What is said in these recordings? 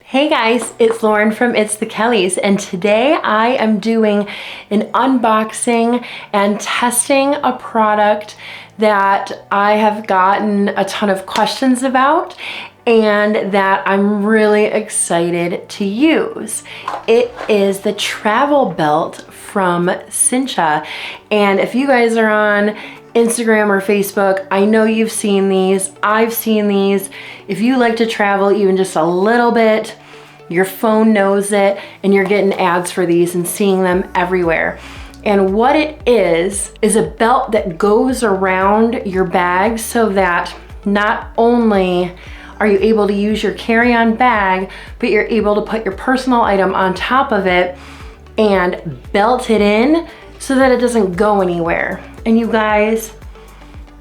Hey guys, it's Lauren from It's the Kellys, and today I am doing an unboxing and testing a product that I have gotten a ton of questions about and that I'm really excited to use. It is the travel belt from Cincha, and if you guys are on Instagram or Facebook, I know you've seen these. I've seen these. If you like to travel even just a little bit, your phone knows it, and you're getting ads for these and seeing them everywhere. And what it is a belt that goes around your bag so that not only are you able to use your carry-on bag, but you're able to put your personal item on top of it and belt it in so that it doesn't go anywhere. And you guys,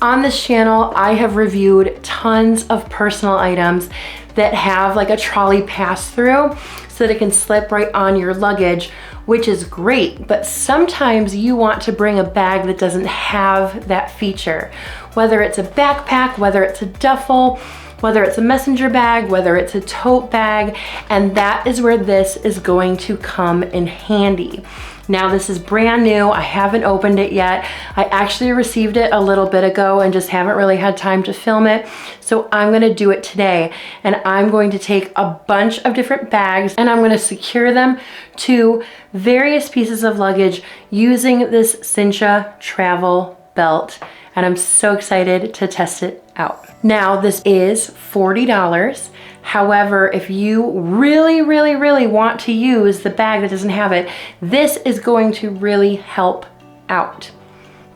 on this channel, I have reviewed tons of personal items that have like a trolley pass through so that it can slip right on your luggage, which is great. But sometimes you want to bring a bag that doesn't have that feature, whether it's a backpack, whether it's a duffel, whether it's a messenger bag, whether it's a tote bag, and that is where this is going to come in handy. Now this is brand new, I haven't opened it yet. I actually received it a little bit ago and just haven't really had time to film it. So I'm gonna do it today, and I'm going to take a bunch of different bags and I'm gonna secure them to various pieces of luggage using this Cincha Travel Belt. And I'm so excited to test it out. Now this is $40. However, if you really want to use the bag that doesn't have it, this is going to really help out.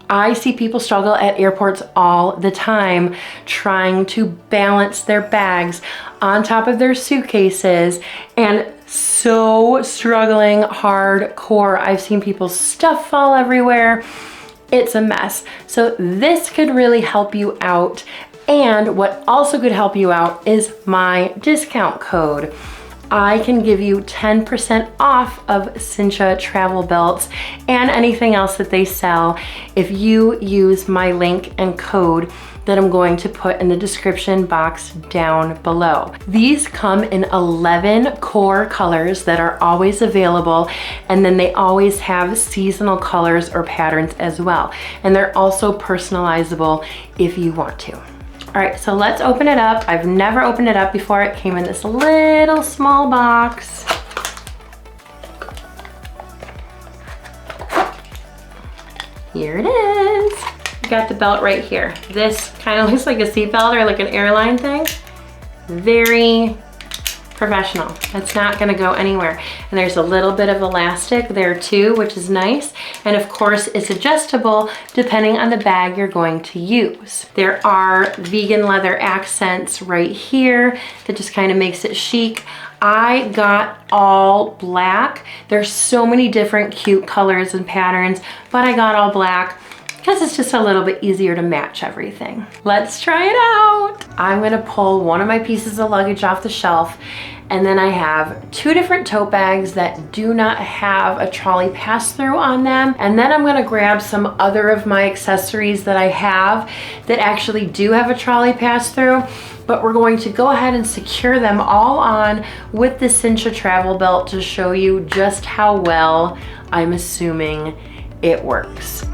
I see people struggle at airports all the time trying to balance their bags on top of their suitcases, and so struggling hardcore. I've seen people's stuff fall everywhere. It's a mess. So this could really help you out. And what also could help you out is my discount code. I can give you 10% off of Cincha Travel Belts and anything else that they sell if you use my link and code that I'm going to put in the description box down below. These come in 11 core colors that are always available, and then they always have seasonal colors or patterns as well. And they're also personalizable if you want to. All right, so let's open it up. I've never opened it up before. It came in this little small box. Here it is. You got the belt right here. This kind of looks like a seat belt or like an airline thing. Very professional. It's not gonna go anywhere. And there's a little bit of elastic there too, which is nice. And of course, it's adjustable depending on the bag you're going to use. There are vegan leather accents right here that just kind of makes it chic. I got all black. There's so many different cute colors and patterns, but I got all black because it's just a little bit easier to match everything. Let's try it out. I'm gonna pull one of my pieces of luggage off the shelf, and then I have two different tote bags that do not have a trolley pass-through on them. And then I'm gonna grab some other of my accessories that I have that actually do have a trolley pass-through, but we're going to go ahead and secure them all on with the Cincha Travel Belt to show you just how well I'm assuming it works.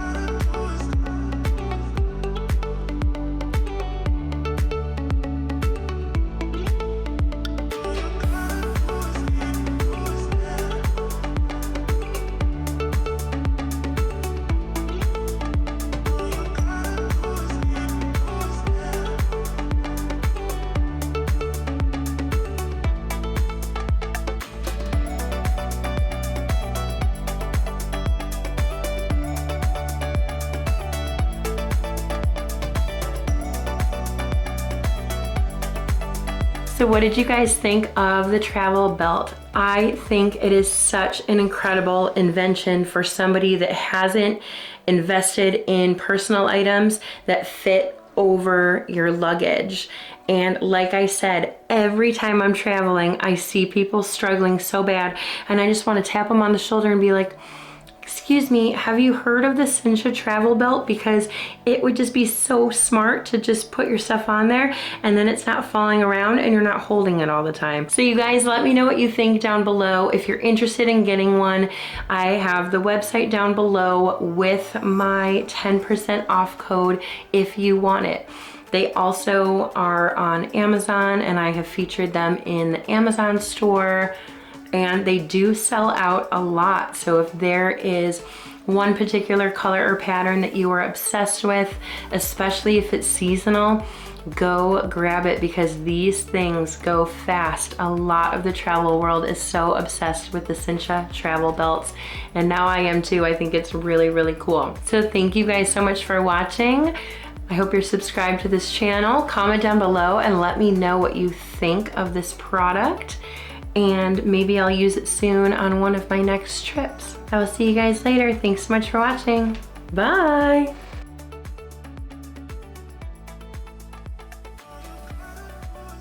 So what did you guys think of the travel belt? I think it is such an incredible invention for somebody that hasn't invested in personal items that fit over your luggage. And like I said, every time I'm traveling, I see people struggling so bad, and I just want to tap them on the shoulder and be like, excuse me, have you heard of the Cincha Travel Belt? Because it would just be so smart to just put your stuff on there and then it's not falling around and you're not holding it all the time. So you guys, let me know what you think down below. If you're interested in getting one, I have the website down below with my 10% off code if you want it. They also are on Amazon and I have featured them in the Amazon store, and they do sell out a lot. So if there is one particular color or pattern that you are obsessed with, especially if it's seasonal, go grab it because these things go fast. A lot of the travel world is so obsessed with the Cincha Travel Belts, and now I am too. I think it's really, really cool. So thank you guys so much for watching. I hope you're subscribed to this channel. Comment down below and let me know what you think of this product, and maybe I'll use it soon on one of my next trips. I will see you guys later. Thanks so much for watching. Bye.